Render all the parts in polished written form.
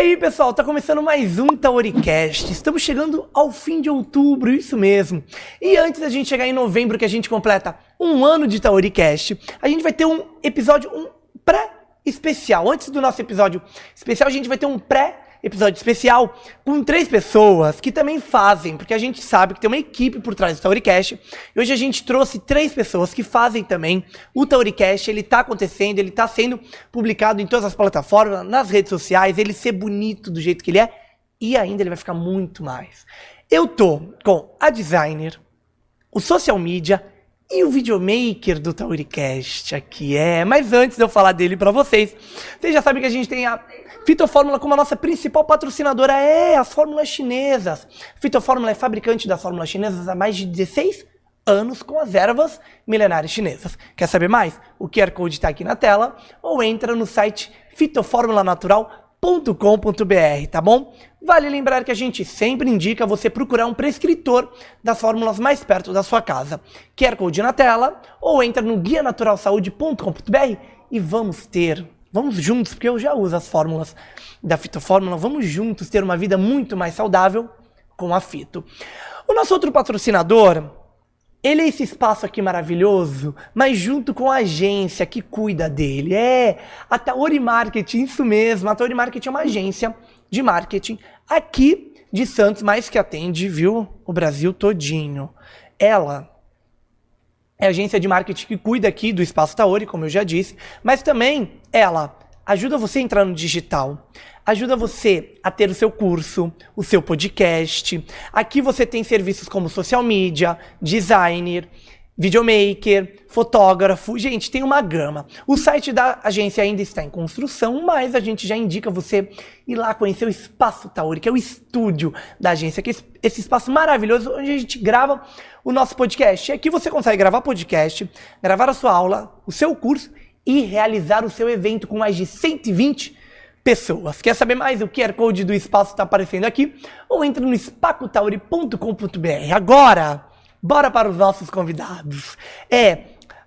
aí, pessoal, tá começando mais um Tauricast. Estamos chegando ao fim de outubro, isso mesmo. E antes da gente chegar em novembro, que a gente completa um ano de Tauricast, a gente vai ter um episódio, um pré-especial. Antes do nosso episódio especial, a gente vai ter um pré-episódio especial com 3 pessoas que também fazem, porque a gente sabe que tem uma equipe por trás do Tauricast. E hoje a gente trouxe 3 pessoas que fazem também o Tauricast. Ele tá acontecendo, ele tá sendo publicado em todas as plataformas, nas redes sociais, ele ser bonito do jeito que ele é, e ainda ele vai ficar muito mais. Eu tô com a designer, o social media e o videomaker do Tauricast aqui, Mas antes de eu falar dele pra vocês, vocês já sabem que a gente tem a Fitofórmula como a nossa principal patrocinadora, as fórmulas chinesas. A Fitofórmula é fabricante das fórmulas chinesas há mais de 16 anos com as ervas milenares chinesas. Quer saber mais? O QR Code tá aqui na tela ou entra no site fitoformulanatural.com.br, tá bom? Vale lembrar que a gente sempre indica você procurar um prescritor das fórmulas mais perto da sua casa. QR Code na tela ou entra no guianaturalsaude.com.br e vamos juntos, porque eu já uso as fórmulas da Fitofórmula, vamos juntos ter uma vida muito mais saudável com a Fito. O nosso outro patrocinador, ele é esse espaço aqui maravilhoso, mas junto com a agência que cuida dele. A Tauri Marketing, isso mesmo. A Tauri Marketing é uma agência de marketing aqui de Santos, mas que atende, viu, o Brasil todinho. Ela é a agência de marketing que cuida aqui do Espaço Tauri, como eu já disse, mas também ela ajuda você a entrar no digital, ajuda você a ter o seu curso, o seu podcast. Aqui você tem serviços como social media, designer, videomaker, fotógrafo. Gente, tem uma gama. O site da agência ainda está em construção, mas a gente já indica você ir lá conhecer o Espaço Tauri, que é o estúdio da agência, que é esse espaço maravilhoso onde a gente grava o nosso podcast. E aqui você consegue gravar podcast, gravar a sua aula, o seu curso e realizar o seu evento com mais de 120 pessoas. Quer saber mais? O QR Code do espaço está aparecendo aqui ou entra no spacotauri.com.br. Agora, bora para os nossos convidados.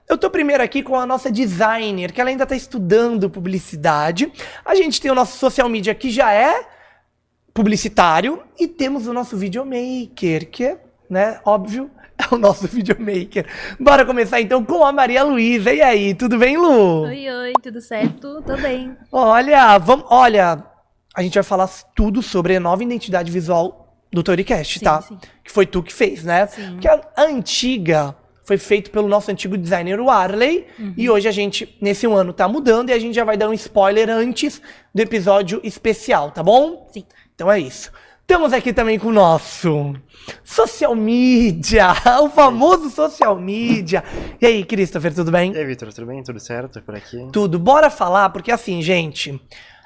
Eu tô primeiro aqui com a nossa designer, que ela ainda está estudando publicidade. A gente tem o nosso social media, que já é publicitário, e temos o nosso videomaker, que é, óbvio, é o nosso videomaker. Bora começar então com a Maria Luísa. E aí, tudo bem, Lu? Oi, tudo certo? Tô bem. Olha, a gente vai falar tudo sobre a nova identidade visual do Tauricast, tá? Sim. Que foi tu que fez, né? Sim. Porque a antiga foi feito pelo nosso antigo designer, o Arley, e hoje a gente, nesse ano, tá mudando e a gente já vai dar um spoiler antes do episódio especial, tá bom? Sim. Então é isso. Estamos aqui também com o nosso social media, o famoso social media. E aí, Christopher, tudo bem? E aí, Vitor, tudo bem? Tudo certo por aqui? Tudo. Bora falar, porque assim, gente,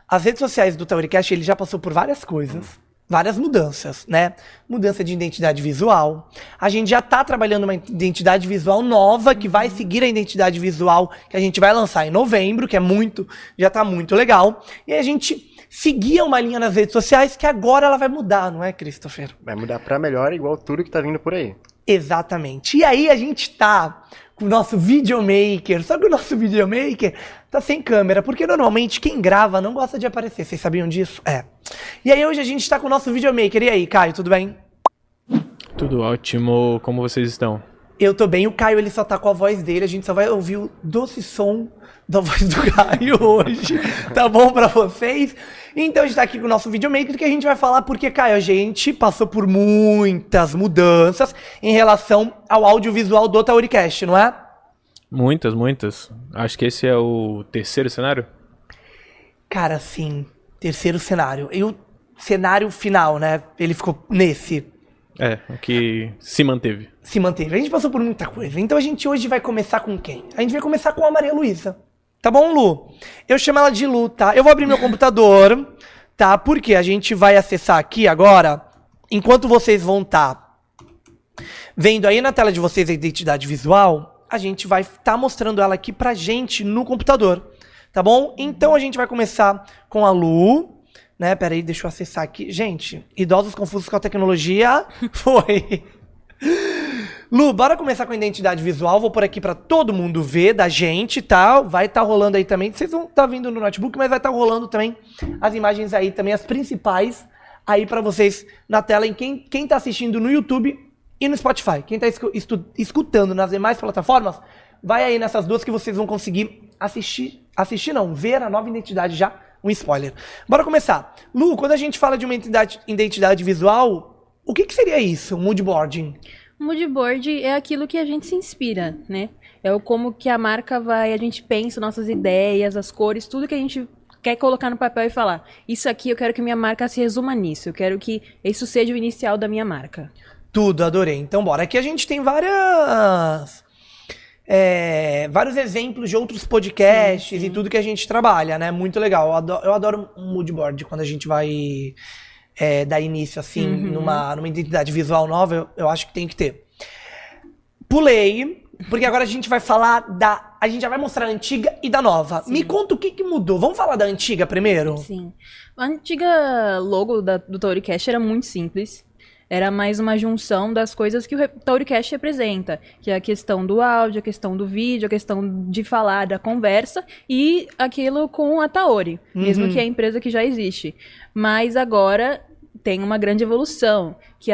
as redes sociais do Tauricast, ele já passou por várias coisas, várias mudanças, né? Mudança de identidade visual. A gente já tá trabalhando uma identidade visual nova, que vai seguir a identidade visual que a gente vai lançar em novembro, que já tá muito legal. E a gente seguia uma linha nas redes sociais que agora ela vai mudar, não é, Christopher? Vai mudar pra melhor, igual tudo que tá vindo por aí. Exatamente. E aí a gente tá com o nosso videomaker, só que o nosso videomaker tá sem câmera, porque normalmente quem grava não gosta de aparecer, vocês sabiam disso? E aí hoje a gente tá com o nosso videomaker. E aí, Caio, tudo bem? Tudo ótimo, como vocês estão? Eu tô bem, o Caio ele só tá com a voz dele, a gente só vai ouvir o doce som da voz do Caio hoje, tá bom pra vocês? Então a gente tá aqui com o nosso videomaker, que a gente vai falar porque, Caio, a gente passou por muitas mudanças em relação ao audiovisual do Tauricast, não é? Muitas. Acho que esse é o terceiro cenário? Cara, sim, terceiro cenário. E o cenário final, né? Ele ficou nesse. O que se manteve. Se manteve. A gente passou por muita coisa. Então a gente hoje vai começar com quem? A gente vai começar com a Maria Luísa. Tá bom, Lu? Eu chamo ela de Lu, tá? Eu vou abrir meu computador, tá? Porque a gente vai acessar aqui agora, enquanto vocês vão estar vendo aí na tela de vocês a identidade visual, a gente vai estar mostrando ela aqui pra gente no computador, tá bom? Então a gente vai começar com a Lu, né? Peraí, deixa eu acessar aqui. Gente, idosos confusos com a tecnologia, Lu, bora começar com a identidade visual. Vou pôr aqui pra todo mundo ver da gente, tá? Vai estar rolando aí também. Vocês vão estar vendo no notebook, mas vai estar rolando também as imagens aí também, as principais aí pra vocês na tela. Em quem tá assistindo no YouTube e no Spotify. Quem tá escutando nas demais plataformas, vai aí nessas duas que vocês vão conseguir ver a nova identidade já. Um spoiler. Bora começar. Lu, quando a gente fala de uma identidade visual, o que seria isso, mood boarding? Mood board é aquilo que a gente se inspira, né? É o como que a marca vai, a gente pensa, nossas ideias, as cores, tudo que a gente quer colocar no papel e falar. Isso aqui eu quero que minha marca se resuma nisso. Eu quero que isso seja o inicial da minha marca. Tudo, adorei. Então bora. Aqui a gente tem vários exemplos de outros podcasts e tudo que a gente trabalha, né? Muito legal. Eu adoro um mood board quando a gente vai dar início, assim, numa identidade visual nova. Eu acho que tem que ter. Pulei, porque agora a gente vai falar a gente já vai mostrar a antiga e da nova. Sim. Me conta o que mudou. Vamos falar da antiga primeiro? Sim. A antiga logo do Tauricast era muito simples. Era mais uma junção das coisas que o Tauricast representa, que é a questão do áudio, a questão do vídeo, a questão de falar, da conversa, e aquilo com a Tauri, mesmo que é a empresa que já existe. Mas agora tem uma grande evolução, que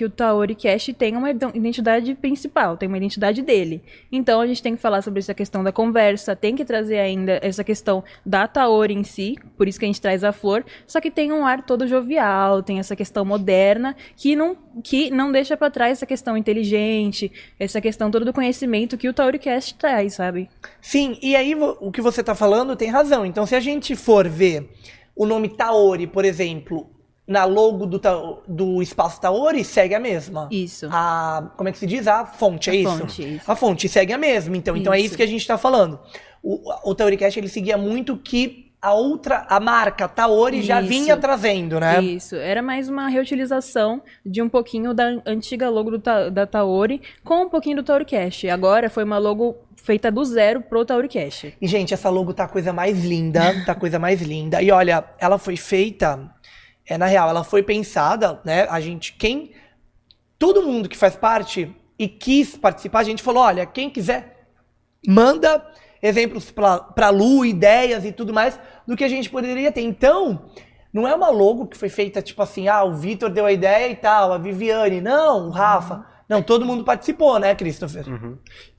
o Tauricast tem uma identidade principal, tem uma identidade dele. Então a gente tem que falar sobre essa questão da conversa, tem que trazer ainda essa questão da Tauri em si, por isso que a gente traz a flor, só que tem um ar todo jovial, tem essa questão moderna, que não deixa pra trás essa questão inteligente, essa questão toda do conhecimento que o Tauricast traz, sabe? Sim, e aí o que você tá falando tem razão. Então se a gente for ver o nome Tauri, por exemplo, na logo do Espaço Tauri, segue a mesma. Isso. Como é que se diz? A fonte, é isso? Isso. A fonte segue a mesma. Então é isso que a gente tá falando. O Tauricast, ele seguia muito que a marca Tauri já vinha trazendo, né? Isso. Era mais uma reutilização de um pouquinho da antiga logo da Tauri com um pouquinho do Tauricast. Agora foi uma logo feita do zero pro Tauricast. E, gente, essa logo tá a coisa mais linda. Tá a coisa mais linda. E olha, ela foi feita... na real, ela foi pensada, né? Todo mundo que faz parte e quis participar, a gente falou, olha, quem quiser, manda exemplos pra Lu, ideias e tudo mais do que a gente poderia ter. Então, não é uma logo que foi feita tipo assim, o Vitor deu a ideia e tal, a Viviane, não, o Rafa. Não, todo mundo participou, né, Christopher?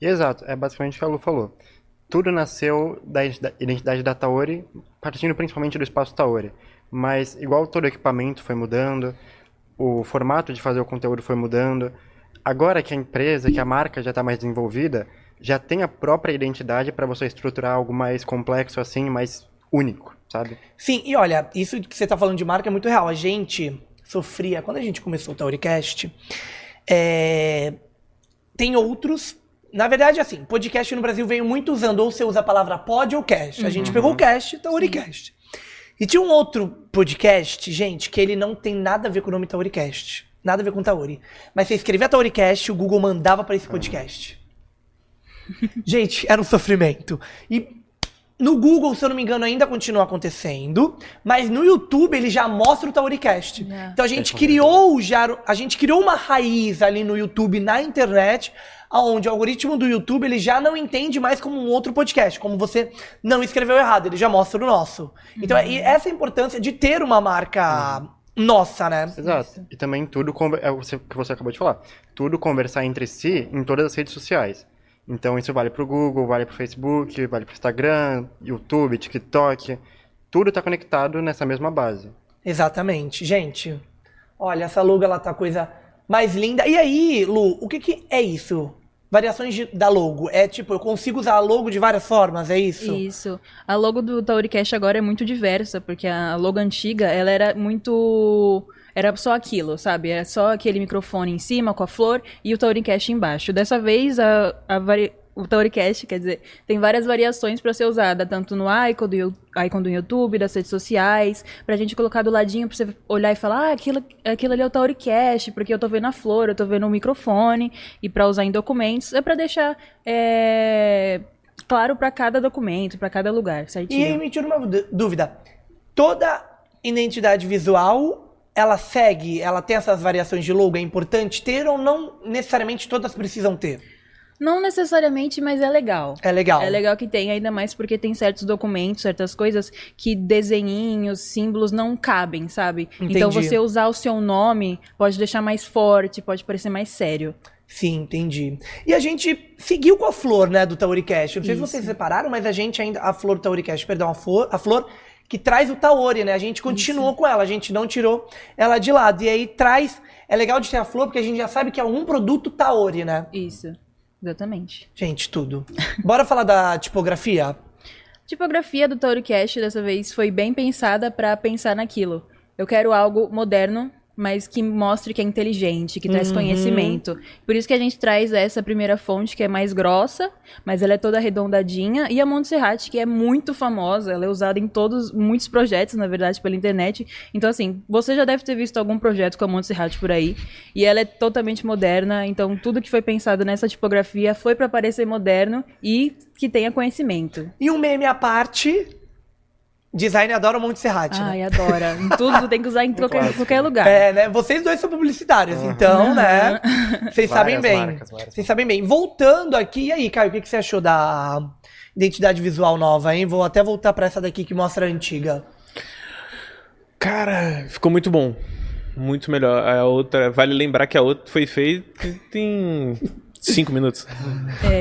Exato, é basicamente o que a Lu falou. Tudo nasceu da identidade da Tauri, partindo principalmente do Espaço Tauri. Mas, igual todo equipamento foi mudando, o formato de fazer o conteúdo foi mudando, agora que a empresa, que a marca já está mais desenvolvida, já tem a própria identidade para você estruturar algo mais complexo assim, mais único, sabe? Sim, e olha, isso que você está falando de marca é muito real. A gente sofria, quando a gente começou o Tauricast, tem outros... Na verdade, assim, podcast no Brasil veio muito usando, ou você usa a palavra pod ou cast. A gente pegou o cast, Tauricast. E tinha um outro podcast, gente, que ele não tem nada a ver com o nome Tauricast. Nada a ver com Tauri. Mas você escrevia Tauricast, o Google mandava pra esse podcast. Gente, era um sofrimento. E no Google, se eu não me engano, ainda continua acontecendo. Mas no YouTube, ele já mostra o Tauricast. Então a gente criou uma raiz ali no YouTube, na internet, onde o algoritmo do YouTube ele já não entende mais como um outro podcast, como você não escreveu errado, ele já mostra o nosso. Então, essa é a importância de ter uma marca nossa, né? Exato. E também tudo, é o que você acabou de falar, tudo conversar entre si em todas as redes sociais. Então, isso vale pro Google, vale pro Facebook, vale pro Instagram, YouTube, TikTok, tudo tá conectado nessa mesma base. Exatamente. Gente, olha, essa logo, ela tá coisa mais linda. E aí, Lu, o que é isso? Variações da logo. É tipo, eu consigo usar a logo de várias formas, é isso? Isso. A logo do Tauricast agora é muito diversa, porque a logo antiga, ela era muito... Era só aquilo, sabe? Era só aquele microfone em cima, com a flor, e o Tauricast embaixo. Dessa vez, o Tauricast, quer dizer, tem várias variações para ser usada, tanto no icon do YouTube, das redes sociais, pra gente colocar do ladinho pra você olhar e falar, aquilo ali é o Tauricast, porque eu tô vendo a flor, eu tô vendo o microfone, e pra usar em documentos, é pra deixar claro pra cada documento, pra cada lugar, certinho. E aí me tira uma dúvida, toda identidade visual ela tem essas variações de logo, é importante ter ou não necessariamente todas precisam ter? Não necessariamente, mas é legal. É legal. É legal que tem, ainda mais porque tem certos documentos, certas coisas que desenhinhos, símbolos não cabem, sabe? Entendi. Então você usar o seu nome pode deixar mais forte, pode parecer mais sério. Sim, entendi. E a gente seguiu com a flor, né, do Taoricast. Não sei se Isso. vocês separaram, mas a gente ainda... A flor do Taoricast, perdão, a flor que traz o Taori, né? A gente continuou com ela, a gente não tirou ela de lado. E aí traz... É legal de ter a flor, porque a gente já sabe que é um produto Taori, né? Isso, exatamente. Gente, tudo. Bora falar da tipografia? A tipografia do Taoricast dessa vez foi bem pensada pra pensar naquilo. Eu quero algo moderno, mas que mostre que é inteligente, que traz conhecimento. Por isso que a gente traz essa primeira fonte, que é mais grossa, mas ela é toda arredondadinha. E a Montserrat, que é muito famosa, ela é usada em muitos projetos, na verdade, pela internet. Então, assim, você já deve ter visto algum projeto com a Montserrat por aí. E ela é totalmente moderna, então tudo que foi pensado nessa tipografia foi para parecer moderno e que tenha conhecimento. E um meme à parte... Design adora o Montserrat, né? Ai, adora. Em tudo tem que usar em qualquer lugar. É, né? Vocês dois são publicitários, então, né? Vocês sabem bem. Várias. Vocês sabem bem. Voltando aqui, e aí, Caio, o que você achou da identidade visual nova, hein? Vou até voltar pra essa daqui que mostra a antiga. Cara, ficou muito bom. Muito melhor. A outra, vale lembrar que a outra foi feita em 5 minutos.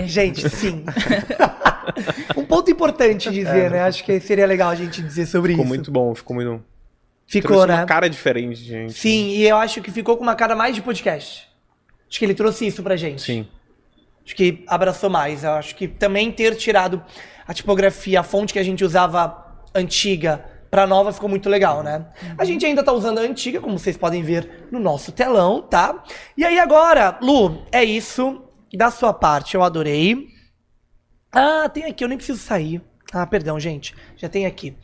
Gente, sim. Um ponto importante dizer, né? Acho que seria legal a gente dizer sobre Ficou isso. muito bom, ficou muito bom. Ficou, Trouxe né? uma cara diferente, gente. Sim, e eu acho que ficou com uma cara mais de podcast. Acho que ele trouxe isso pra gente. Sim. Acho que abraçou mais. Eu acho que também ter tirado a tipografia, a fonte que a gente usava antiga pra nova ficou muito legal, né? A gente ainda tá usando a antiga, como vocês podem ver no nosso telão, tá? E aí agora, Lu, é isso da sua parte, eu adorei. Ah, tem aqui, eu nem preciso sair. Ah, perdão, gente, já tem aqui.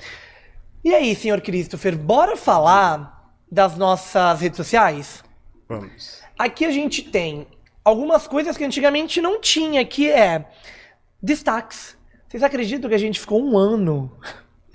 E aí, senhor Christopher, bora falar das nossas redes sociais? Vamos. Aqui a gente tem algumas coisas que antigamente não tinha, que é destaques. Vocês acreditam que a gente ficou um ano...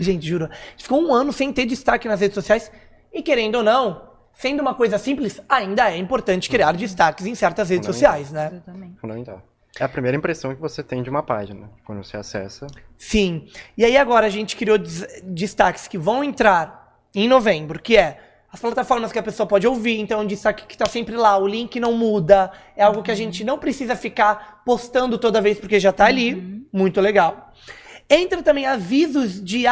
Gente, juro, a gente ficou um ano sem ter destaque nas redes sociais e, querendo ou não, sendo uma coisa simples, ainda é importante criar destaques em certas redes sociais, né? Exatamente. Fundamental. É a primeira impressão que você tem de uma página, quando você acessa. Sim. E aí agora a gente criou destaques que vão entrar em novembro, que é as plataformas que a pessoa pode ouvir, então é um destaque que tá sempre lá, o link não muda, é algo que a gente não precisa ficar postando toda vez porque já tá ali, muito legal. Entra também avisos de,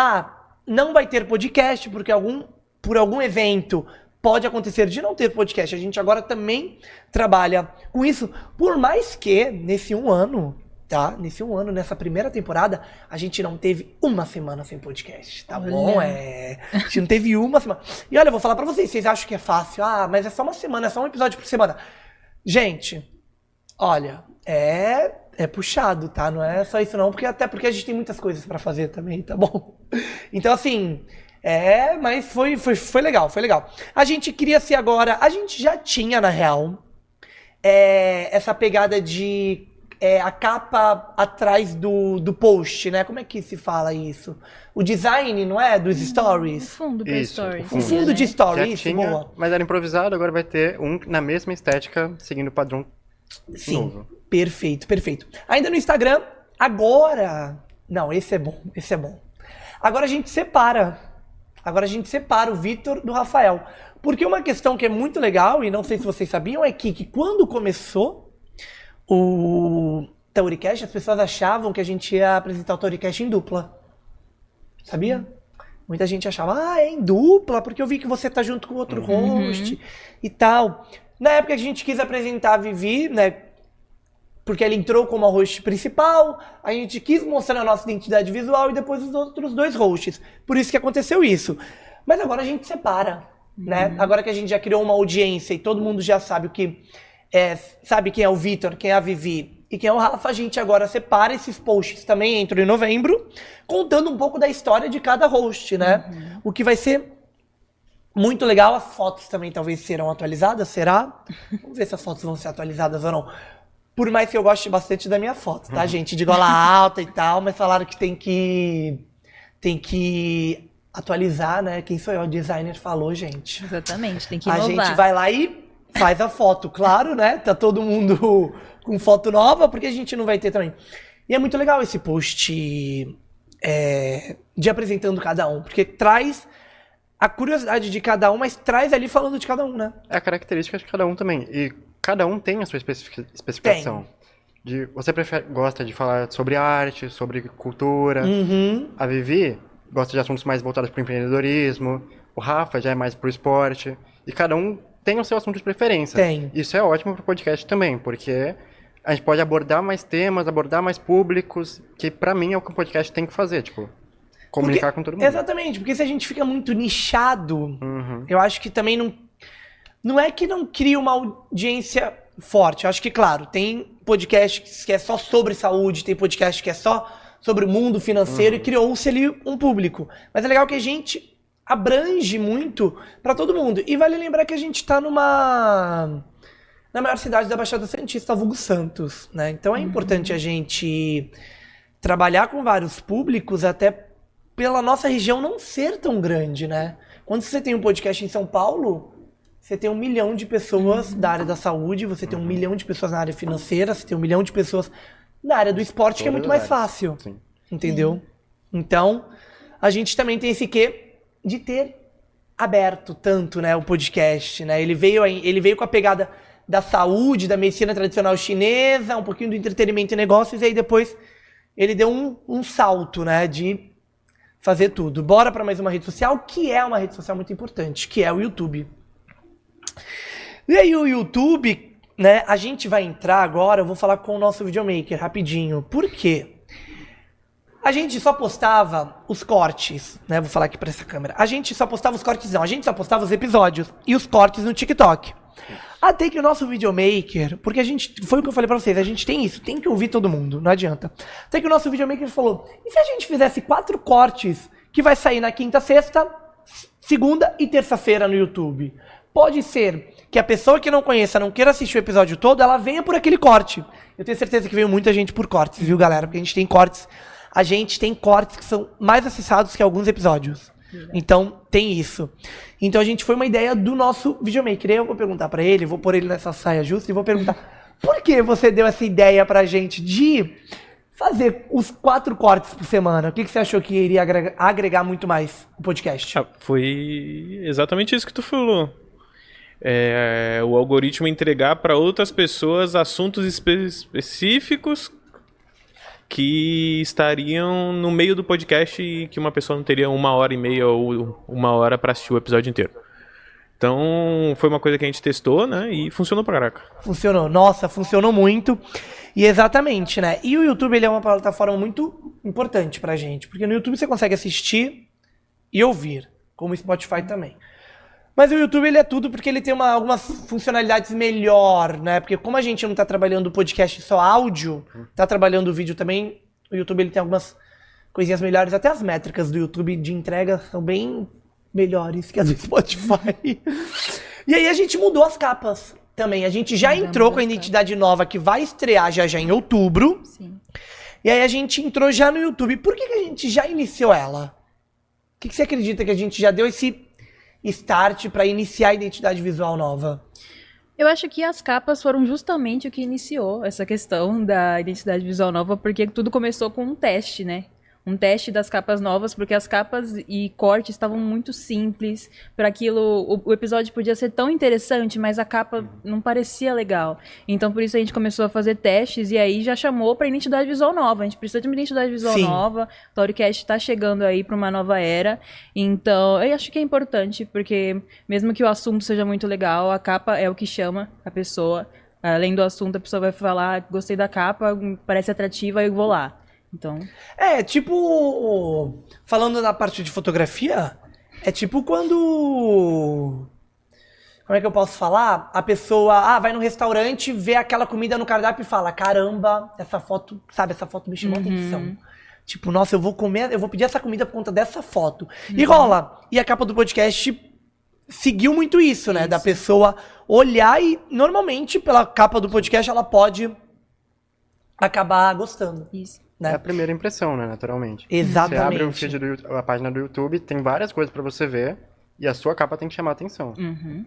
não vai ter podcast, porque por algum evento pode acontecer de não ter podcast. A gente agora também trabalha com isso, por mais que nesse um ano, tá? Nesse um ano, nessa primeira temporada, a gente não teve uma semana sem podcast, tá bom? A gente não teve uma semana. E olha, eu vou falar pra vocês acham que é fácil? Ah, mas é só uma semana, é só um episódio por semana. Gente, olha, é puxado, tá? Não é só isso não, até porque a gente tem muitas coisas pra fazer também, tá bom? Então, assim, mas foi legal, foi legal. A gente queria ser agora, a gente já tinha, na real, essa pegada de a capa atrás do post, né? Como é que se fala isso? O design, não é? Dos stories. O fundo pra Isso, stories. O fundo de Já stories, isso, tinha, boa. mas era improvisado, agora vai ter um na mesma estética, seguindo o padrão Sim, novo. perfeito, perfeito. Ainda no Instagram, agora... Não, esse é bom, esse é bom. Agora a gente separa o Vitor do Rafael. Porque uma questão que é muito legal, e não sei se vocês sabiam, é que quando começou o Taoricast, as pessoas achavam que a gente ia apresentar o Taoricast em dupla. Sabia? Muita gente achava, é em dupla, porque eu vi que você tá junto com outro host e tal. Na época a gente quis apresentar a Vivi, né? Porque ela entrou como a host principal, a gente quis mostrar a nossa identidade visual e depois os outros dois hosts. Por isso que aconteceu isso. Mas agora a gente separa, né? Agora que a gente já criou uma audiência e todo mundo já sabe sabe quem é o Vitor, quem é a Vivi e quem é o Rafa, a gente agora separa esses posts também, entram em novembro, contando um pouco da história de cada host, né? O que vai ser muito legal. As fotos também talvez serão atualizadas, será? Vamos ver se as fotos vão ser atualizadas ou não. Por mais que eu goste bastante da minha foto, tá, gente? De gola alta e tal, mas falaram que tem que atualizar, né? Quem sou eu? O designer falou, gente. Exatamente, tem que A inovar. gente vai lá e faz a foto, claro, né? Tá todo mundo com foto nova, porque a gente não vai ter também. E é muito legal esse post de apresentando cada um, porque traz a curiosidade de cada um, mas traz ali falando de cada um, né? É a característica de cada um também. E cada um tem a sua especificação. Você gosta de falar sobre arte, sobre cultura. A Vivi gosta de assuntos mais voltados para o empreendedorismo. O Rafa já é mais pro esporte. E cada um tem o seu assunto de preferência. Tem. Isso é ótimo pro podcast também, porque a gente pode abordar mais temas, abordar mais públicos, que pra mim é o que o podcast tem que fazer, tipo, comunicar com todo mundo. Exatamente, porque se a gente fica muito nichado, eu acho que também não é que não cria uma audiência forte. Eu acho que, claro, tem podcast que é só sobre saúde, tem podcast que é só sobre o mundo financeiro e criou-se ali um público. Mas é legal que a gente abrange muito pra todo mundo. E vale lembrar que a gente tá na maior cidade da Baixada Santista, vulgo Santos, né? Então é importante a gente trabalhar com vários públicos, até pela nossa região não ser tão grande, né? Quando você tem um podcast em São Paulo, você tem 1 milhão de pessoas da área da saúde, você tem 1 milhão de pessoas na área financeira, você tem 1 milhão de pessoas na área do esporte, que é muito mais fácil. Sim. Entendeu? Então, a gente também tem esse quê de ter aberto tanto, né, o podcast, né? Ele veio com a pegada da saúde, da medicina tradicional chinesa, um pouquinho do entretenimento e negócios, e aí depois ele deu um salto, né, de fazer tudo. Bora para mais uma rede social, que é uma rede social muito importante, que é o YouTube. E aí o YouTube, né, a gente vai entrar agora, eu vou falar com o nosso videomaker rapidinho. Por quê? A gente só postava os cortes, né? Vou falar aqui pra essa câmera. A gente só postava os cortes, não. A gente só postava os episódios e os cortes no TikTok. Até que o nosso videomaker, porque a gente, foi o que eu falei pra vocês, a gente tem isso, tem que ouvir todo mundo, não adianta. Até que o nosso videomaker falou, e se a gente fizesse 4 cortes que vai sair na quinta, sexta, segunda e terça-feira no YouTube? Pode ser que a pessoa que não conheça, não queira assistir o episódio todo, ela venha por aquele corte. Eu tenho certeza que veio muita gente por cortes, viu, galera? Porque a gente tem cortes que são mais acessados que alguns episódios. Então, tem isso. Então, a gente foi uma ideia do nosso videomaker. Eu vou perguntar pra ele, vou pôr ele nessa saia justa e vou perguntar por que você deu essa ideia pra gente de fazer os 4 cortes por semana? O que você achou que iria agregar muito mais o podcast? Foi exatamente isso que tu falou. O algoritmo entregar para outras pessoas assuntos específicos que estariam no meio do podcast e que uma pessoa não teria 1h30 ou 1 hora para assistir o episódio inteiro. Então, foi uma coisa que a gente testou, né? E funcionou pra caraca. Funcionou. Nossa, funcionou muito. E exatamente, né? E o YouTube, ele é uma plataforma muito importante pra gente. Porque no YouTube você consegue assistir e ouvir. Como o Spotify também. Mas o YouTube, ele é tudo porque ele tem algumas funcionalidades melhor, né? Porque como a gente não tá trabalhando o podcast só áudio, tá trabalhando o vídeo também, o YouTube, ele tem algumas coisinhas melhores. Até as métricas do YouTube de entrega são bem melhores que as do Spotify. E aí a gente mudou as capas também. A gente já entrou com a identidade nova que vai estrear já em outubro. Sim. E aí a gente entrou já no YouTube. Por que a gente já iniciou ela? O que você acredita que a gente já deu esse start para iniciar a identidade visual nova? Eu acho que as capas foram justamente o que iniciou essa questão da identidade visual nova, porque tudo começou com um teste, né? Um teste das capas novas, porque as capas e cortes estavam muito simples para aquilo. O episódio podia ser tão interessante, mas a capa não parecia legal. Então, por isso a gente começou a fazer testes e aí já chamou para identidade visual nova. A gente precisa de uma identidade visual nova. O Tauricast está chegando aí para uma nova era. Então, eu acho que é importante, porque mesmo que o assunto seja muito legal, a capa é o que chama a pessoa. Além do assunto, a pessoa vai falar: gostei da capa, parece atrativa, eu vou lá. Então... falando na parte de fotografia, é tipo quando... Como é que eu posso falar? A pessoa vai no restaurante, vê aquela comida no cardápio e fala: caramba, essa foto, sabe, essa foto me chamou atenção. Tipo, nossa, eu vou pedir essa comida por conta dessa foto. E rola. E a capa do podcast seguiu muito isso, né? Da pessoa olhar e, normalmente, pela capa do podcast, ela pode acabar gostando. Isso. né? É a primeira impressão, né, naturalmente. Exatamente. Você abre o feed a página do YouTube, tem várias coisas pra você ver, e a sua capa tem que chamar a atenção.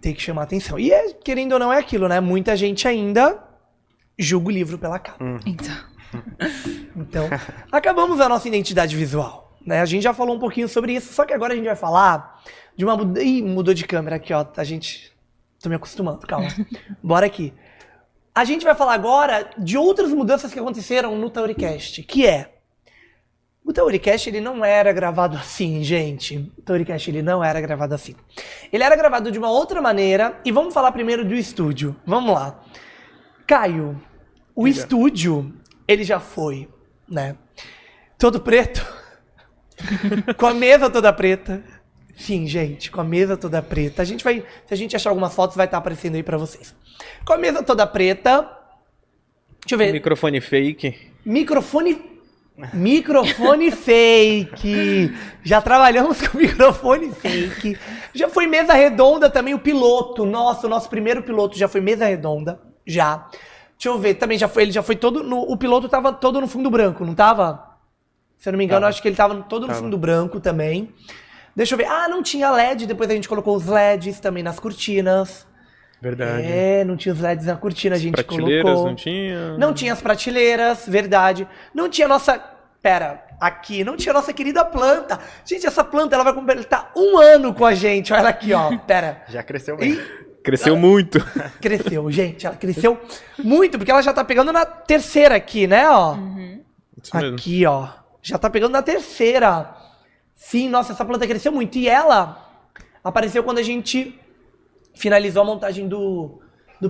Tem que chamar atenção. E, querendo ou não, é aquilo, né? Muita gente ainda julga o livro pela capa. Então. Então, acabamos a nossa identidade visual, né? A gente já falou um pouquinho sobre isso, só que agora a gente vai falar de uma... Ih, mudou de câmera aqui, ó. A gente... Tô me acostumando, calma. Bora aqui. A gente vai falar agora de outras mudanças que aconteceram no Tauricast, que é... O Tauricast, ele não era gravado assim, gente. O Tauricast, ele não era gravado assim. Ele era gravado de uma outra maneira, e vamos falar primeiro do estúdio. Vamos lá. Caio, o estúdio, ele já foi, né? Todo preto, com a mesa toda preta. Sim, gente, com a mesa toda preta. Se a gente achar algumas fotos, vai estar aparecendo aí pra vocês. Com a mesa toda preta. Deixa eu ver. Microfone fake. Microfone fake. Já trabalhamos com microfone fake. Já foi mesa redonda também, o piloto. Nossa, o nosso primeiro piloto já foi mesa redonda. Já. Deixa eu ver, também ele já foi todo... o piloto tava todo no fundo branco, não tava? Se eu não me engano, acho que ele tava todo no fundo branco também. Deixa eu ver. Ah, não tinha LED, depois a gente colocou os LEDs também nas cortinas. Verdade. É, não tinha os LEDs na cortina, a gente Prateleiras, colocou. não tinha? Não tinha as prateleiras, verdade. Não tinha nossa... Pera, aqui, não tinha nossa querida planta. Gente, essa planta, ela vai completar 1 ano com a gente. Olha aqui, ó, pera. Já cresceu bem. Cresceu muito. Cresceu, gente, ela cresceu muito, porque ela já tá pegando na terceira aqui, né, ó. Isso mesmo. Aqui, ó. Já tá pegando na terceira. Sim, nossa, essa planta cresceu muito. E ela apareceu quando a gente finalizou a montagem do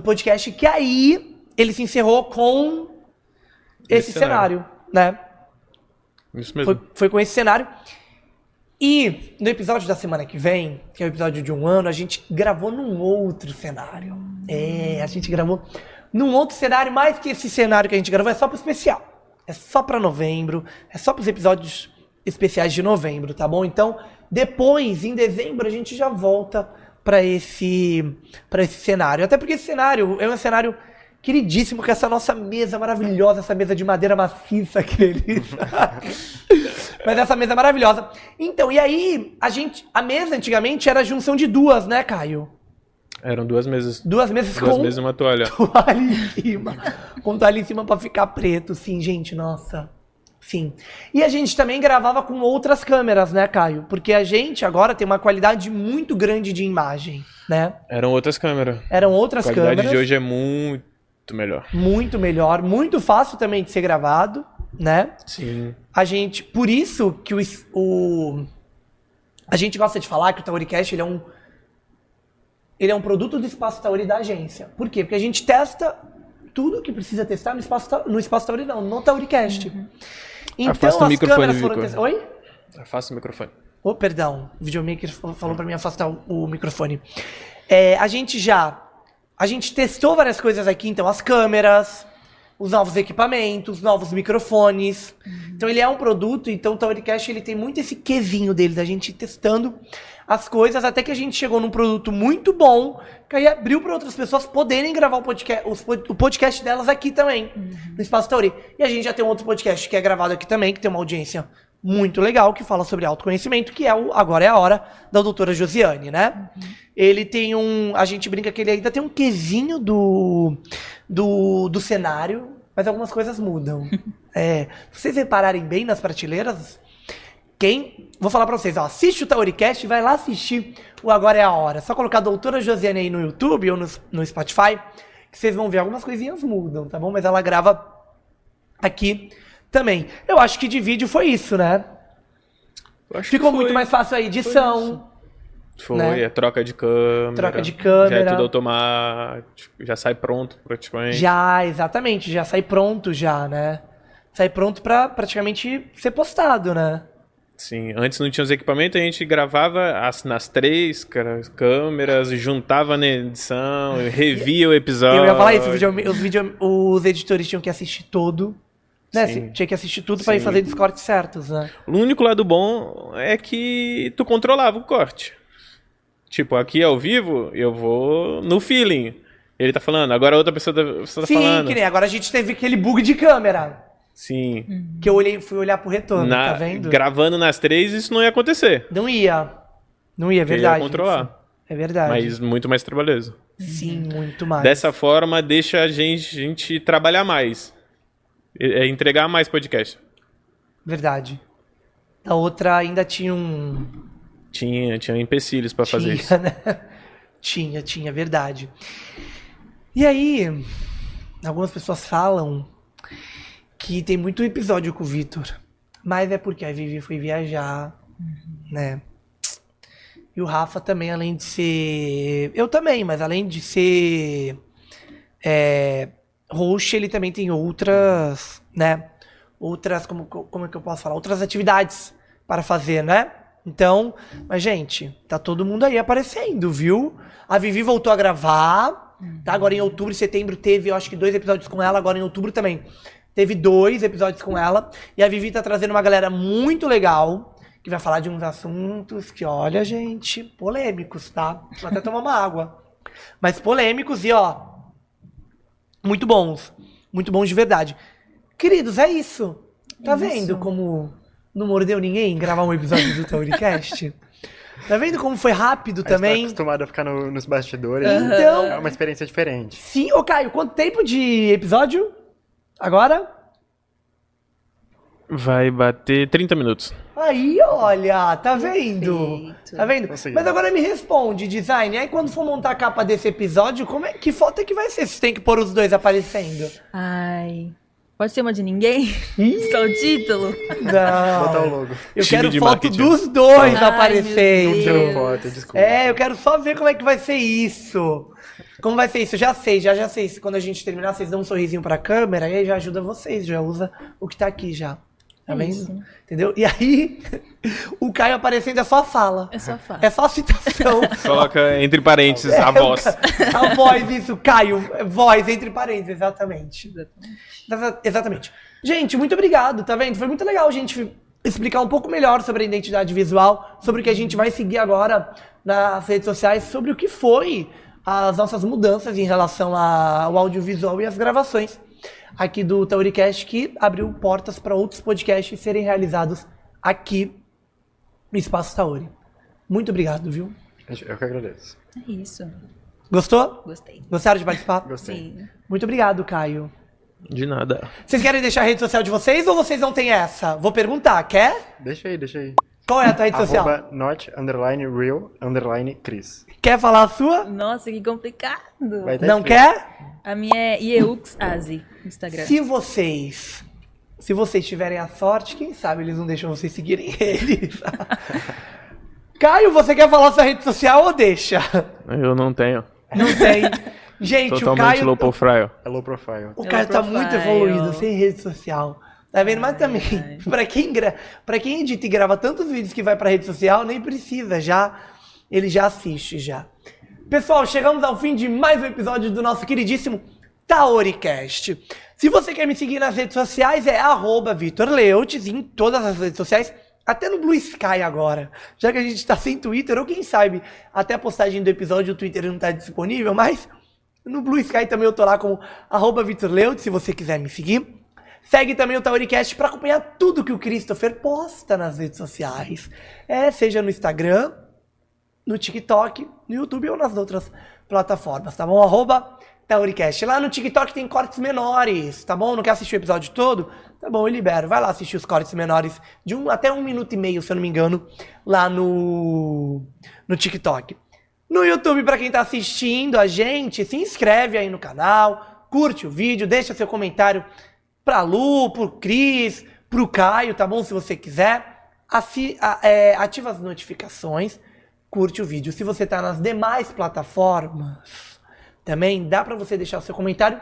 podcast, que aí ele se encerrou com esse cenário, né? Isso mesmo. Foi com esse cenário. E no episódio da semana que vem, que é o episódio de 1 ano, a gente gravou num outro cenário. É, a gente gravou num outro cenário, mais que esse cenário que a gente gravou, é só pro especial. É só pra novembro, é só pros episódios especiais de novembro, tá bom? Então, depois, em dezembro, a gente já volta pra esse cenário. Até porque esse cenário é um cenário queridíssimo, com essa nossa mesa maravilhosa, essa mesa de madeira maciça, querida. Mas essa mesa é maravilhosa. Então, e aí, a mesa antigamente era a junção de duas, né, Caio? Eram 2 mesas. 2 mesas Duas com mesas e uma toalha. toalha em cima. Com toalha em cima pra ficar preto. Sim, gente, nossa. Sim. E a gente também gravava com outras câmeras, né, Caio? Porque a gente agora tem uma qualidade muito grande de imagem, né? Eram outras câmeras. Eram outras A qualidade câmeras. de hoje é muito melhor. Muito melhor. Muito fácil também de ser gravado, né? Sim. A gente... Por isso que a gente gosta de falar que o Tauricast, ele é um produto do Espaço Tauri da agência. Por quê? Porque a gente testa tudo que precisa testar no Espaço Tauri não, no Tauricast. Então, Afasta o microfone, câmeras foram Vico. testadas... Oi? Afasta o microfone. Oh, perdão. O videomaker falou pra mim afastar o microfone. A gente testou várias coisas aqui, então as câmeras, os novos equipamentos, novos microfones. Então ele é um produto, então o Tauricast ele tem muito esse quezinho dele, da gente ir testando as coisas, até que a gente chegou num produto muito bom, que aí abriu para outras pessoas poderem gravar o podcast delas aqui também, no Espaço Tauri. E a gente já tem um outro podcast que é gravado aqui também, que tem uma audiência muito legal, que fala sobre autoconhecimento, que é o Agora é a Hora, da doutora Josiane, né? Ele tem a gente brinca que ele ainda tem um quezinho do cenário, mas algumas coisas mudam. Se vocês repararem bem nas prateleiras, vou falar pra vocês, ó, assiste o Tauricast e vai lá assistir o Agora é a Hora. Só colocar a doutora Josiane aí no YouTube ou no Spotify, que vocês vão ver algumas coisinhas mudam, tá bom? Mas ela grava aqui também. Eu acho que de vídeo foi isso, né? Ficou muito mais fácil a edição. Foi, né? Troca de câmera. Troca de câmera. Já é tudo automático, já sai pronto praticamente. Já, exatamente, já sai pronto já, né? Sai pronto pra praticamente ser postado, né? Sim, antes não tinha os equipamentos, a gente gravava nas 3 câmeras, juntava na edição, revia o episódio. Eu ia falar isso, os editores tinham que assistir todo, né? Sim. Tinha que assistir tudo pra ir fazer os cortes certos, né? O único lado bom é que tu controlava o corte. Tipo, aqui ao vivo, eu vou no feeling. Ele tá falando, agora a outra pessoa tá Sim, falando. que nem agora a gente teve aquele bug de câmera. Sim. Que eu fui olhar pro retorno, tá vendo? Gravando nas 3, isso não ia acontecer. Não ia, é Porque verdade. ia controlar. Isso. É verdade. Mas muito mais trabalhoso. Sim, muito mais. Dessa forma, deixa a gente trabalhar mais. Entregar mais podcast. Verdade. A outra ainda tinha um... Tinha empecilhos pra fazer isso. Né? Tinha, verdade. E aí, algumas pessoas falam que tem muito episódio com o Vitor. Mas é porque a Vivi foi viajar, né? E o Rafa também, além de ser... Eu também, mas além de ser host, ele também tem outras, né? Outras, como é que eu posso falar? Outras atividades para fazer, né? Então, mas gente, tá todo mundo aí aparecendo, viu? A Vivi voltou a gravar, tá? Agora em outubro e setembro teve, eu acho que 2 episódios com ela, agora em outubro também. Teve 2 episódios com ela. E a Vivi tá trazendo uma galera muito legal, que vai falar de uns assuntos que, olha, gente, polêmicos, tá? Vou até tomar uma água. Mas polêmicos e, ó, muito bons de verdade. Queridos, é isso. Tá vendo como não mordeu ninguém gravar um episódio do Tauricast? Tá vendo como foi rápido também? A gente tá acostumado a ficar nos bastidores. Então... É uma experiência diferente. Sim. Ô, Caio, quanto tempo de episódio? Agora? Vai bater 30 minutos. Aí, olha, tá vendo? Perfeito. Tá vendo? Consegui. Mas agora me responde, design. Aí quando for montar a capa desse episódio, que foto é que vai ser? Você tem que pôr os dois aparecendo. Ai. Pode ser uma de ninguém? Ih. Só o título? Não. Botar o logo. Eu Time quero de foto marketing. dos dois Ai, aparecendo. meu Tirou Deus. foto, desculpa. É, eu quero só ver como é que vai ser isso. Como vai ser isso? Eu já sei, já sei. Quando a gente terminar, vocês dão um sorrisinho pra câmera e aí já ajuda vocês, já usa o que tá aqui já. Tá vendo? Isso. Entendeu? E aí, o Caio aparecendo é só fala. É só fácil. É só citação. Coloca entre parênteses a voz. A voz, isso, Caio. Voz, entre parênteses, exatamente. Exatamente. Gente, muito obrigado, tá vendo? Foi muito legal a gente explicar um pouco melhor sobre a identidade visual, sobre o que a gente vai seguir agora nas redes sociais, sobre o que foi as nossas mudanças em relação ao audiovisual e as gravações aqui do Tauricast, que abriu portas para outros podcasts serem realizados aqui no Espaço Tauri. Muito obrigado, viu? Eu que agradeço. É isso. Gostou? Gostei. Gostaram de participar? Gostei. Sim. Muito obrigado, Caio. De nada. Vocês querem deixar a rede social de vocês ou vocês não têm essa? Vou perguntar, quer? Deixa aí. Qual é a tua rede social? @not_real_Chris. Quer falar a sua? Nossa, que complicado. Vai tá Não escrito. quer? A minha é IEUXAZI no Instagram. Se vocês tiverem a sorte, quem sabe eles não deixam vocês seguirem eles. Caio, você quer falar sua rede social ou deixa? Eu não tenho. Não tem. Gente, Totalmente o Caio... low profile. É low profile. O Caio tá profile. muito evoluído, sem rede social. Tá vendo? Mas também, pra quem edita e grava tantos vídeos que vai pra rede social, nem precisa, ele já assiste, já. Pessoal, chegamos ao fim de mais um episódio do nosso queridíssimo Tauricast. Se você quer me seguir nas redes sociais, é @VitorLeutes em todas as redes sociais, até no Blue Sky agora. Já que a gente tá sem Twitter, ou quem sabe, até a postagem do episódio o Twitter não tá disponível, mas no Blue Sky também eu tô lá como @VitorLeutes, se você quiser me seguir. Segue também o Tauricast para acompanhar tudo que o Christopher posta nas redes sociais. Seja no Instagram, no TikTok, no YouTube ou nas outras plataformas, tá bom? @Tauricast. Lá no TikTok tem cortes menores, tá bom? Não quer assistir o episódio todo? Tá bom, eu libero. Vai lá assistir os cortes menores de até 1 minuto e meio, se eu não me engano, lá no TikTok. No YouTube, para quem tá assistindo a gente, se inscreve aí no canal, curte o vídeo, deixa seu comentário pra Lu, pro Cris, pro Caio, tá bom? Se você quiser, ativa as notificações, curte o vídeo. Se você tá nas demais plataformas, também dá pra você deixar o seu comentário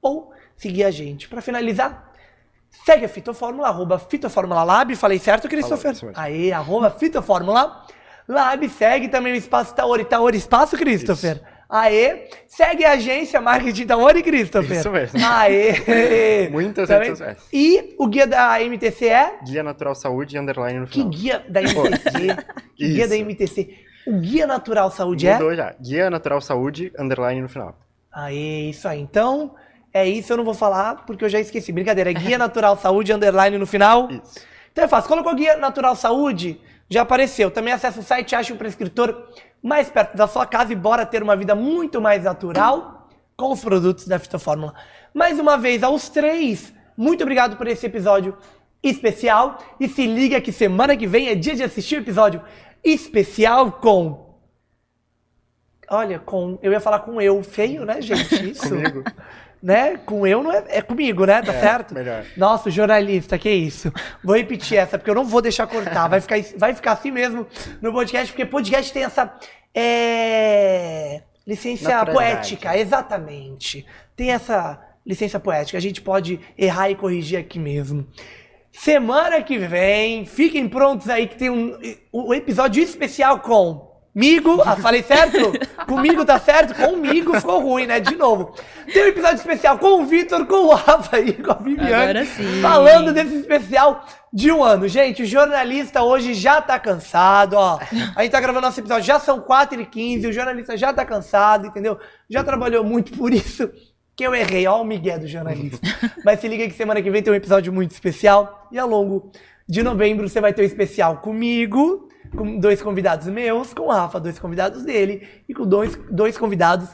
ou seguir a gente. Pra finalizar, segue a Fitofórmula, @Fitofórmula Lab. Falei certo, Christopher? Falou, isso Aí, @Fitofórmula Lab. Segue também o Espaço Taori Espaço, Christopher. Isso. Aê, segue a agência Marketing Taori, Christopher. Isso mesmo. Aê. Muitas Tá redes vendo? sociais. E o guia da MTC é? Guia Natural Saúde _ no Que final. guia da MTC? Que guia Isso. da MTC? O Guia Natural Saúde é? Mudou já. Guia Natural Saúde _ no final. Aê, isso aí. Então, É isso, eu não vou falar porque eu já esqueci. Brincadeira, é Guia Natural Saúde, underline no final. Isso. Então é fácil. Colocou Guia Natural Saúde, já apareceu. Também acessa o site, acha um prescritor mais perto da sua casa e bora ter uma vida muito mais natural com os produtos da Fitofórmula. Mais uma vez, aos 3, muito obrigado por esse episódio especial. E se liga que semana que vem é dia de assistir o episódio especial com... Olha, eu ia falar com eu, feio, né, gente? Isso. Comigo. Né? Com eu não é comigo, né? Tá certo? Melhor. Nossa, jornalista, que isso. Vou repetir essa, porque eu não vou deixar cortar. Vai ficar assim mesmo no podcast, porque podcast tem essa licença poética, exatamente. Tem essa licença poética. A gente pode errar e corrigir aqui mesmo. Semana que vem, fiquem prontos aí que tem um episódio especial comigo. Falei certo? Comigo tá certo? Comigo ficou ruim, né? De novo. Tem um episódio especial com o Vitor, com o Rafa e com a Viviane. Agora sim. Falando desse especial de um ano. Gente, o jornalista hoje já tá cansado, ó. A gente tá gravando nosso episódio, já são 4h15, o jornalista já tá cansado, entendeu? Já trabalhou muito, por isso que eu errei. Ó o migué do jornalista. Mas se liga que semana que vem tem um episódio muito especial. E ao longo de novembro você vai ter um especial comigo, com 2 convidados meus, com o Rafa, 2 convidados dele, e com dois convidados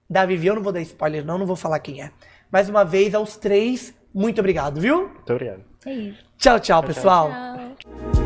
da Vivi. Eu não vou dar spoiler não vou falar quem é. Mais uma vez, aos 3, muito obrigado, viu? Muito obrigado. É isso. Tchau, tchau, pessoal. Tchau.